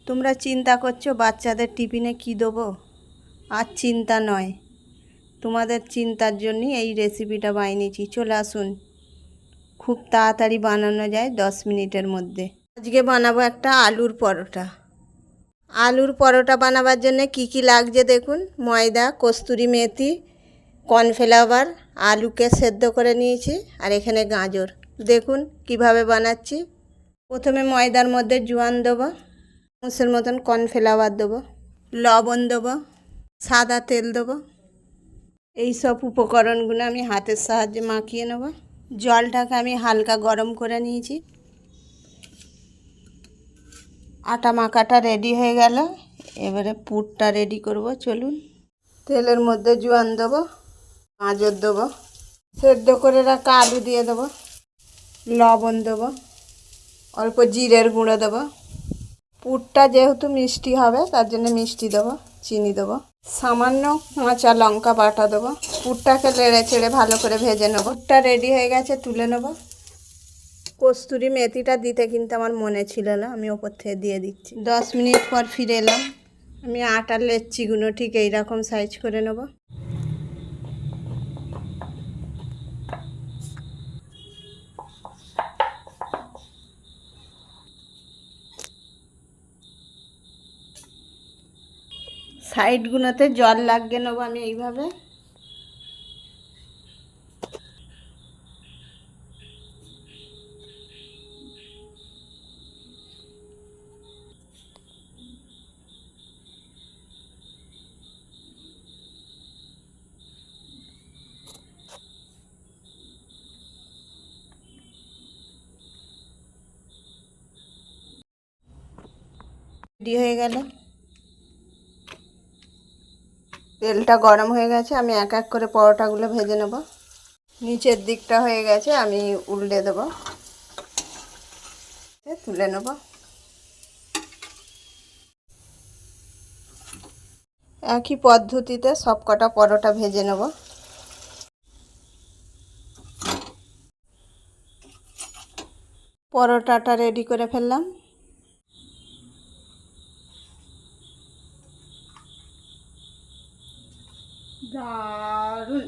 তোমরা চিন্তা করছো বাচ্চাদের টিফিনে কি দেবো, আর চিন্তা নয়, তোমাদের চিন্তার জন্যই এই রেসিপিটা বানিয়েছি। চলে আসুন, খুব তাড়াতাড়ি বানানো যায় 10 মিনিটের মধ্যে। আজকে বানাবো একটা আলুর পরোটা। আলুর পরোটা বানাবার জন্য কি কি লাগছে দেখুন। ময়দা, কস্তুরি মেথি, কর্নফ্লাওয়ার, আলুকে সেদ্ধ করে নিয়েছি, আর এখানে গাজর। দেখুন কিভাবে বানাচ্ছি। প্রথমে ময়দার মধ্যে জোয়ান দেবো, চামচের মতন কর্নফ্লাওয়ার দেবো, লবণ দেবো, সাদা তেল দেবো। এই সব উপকরণগুলো আমি হাতের সাহায্যে মাখিয়ে নেব। জলটাকে আমি হালকা গরম করে নিয়েছি। আটা মাখাটা রেডি হয়ে গেল, এবারে পুরটা রেডি করব। চলুন, তেলের মধ্যে জোয়ান দেবো, গাজর দেবো, সেদ্ধ করে রাখা আলু দিয়ে দেবো, লবণ দেবো, অল্প জিরের গুঁড়ো দেবো। পুরটা যেহেতু মিষ্টি হবে তার জন্য মিষ্টি দেবো, চিনি দেবো, সামান্য কাঁচা লঙ্কা বাটা দেবো। পুরটাকে নেড়ে চেড়ে ভালো করে ভেজে নেবো। পুরটা রেডি হয়ে গেছে, তুলে নেবো। কস্তুরি মেথিটা দিতে কিন্তু আমার মনে ছিল না, আমি ওপর থেকে দিয়ে দিচ্ছি। 10 মিনিট পর ফিরে এলাম। আমি আটার লেচিগুলো ঠিক এইরকম সাইজ করে নেব। সাইডগুলোতে জল লাগিয়ে নেবো আমি এইভাবে। রেডি হয়ে গেল। তেলটা গরম হয়ে গেছে, আমি এক এক করে পরোটাগুলো ভেজে নেব। নিচের দিকটা হয়ে গেছে, আমি উল্টে দেবো, তুলে নেব। একই পদ্ধতিতে সব কটা পরোটা ভেজে নেব। পরোটাটা রেডি করে ফেললাম। দারুণ।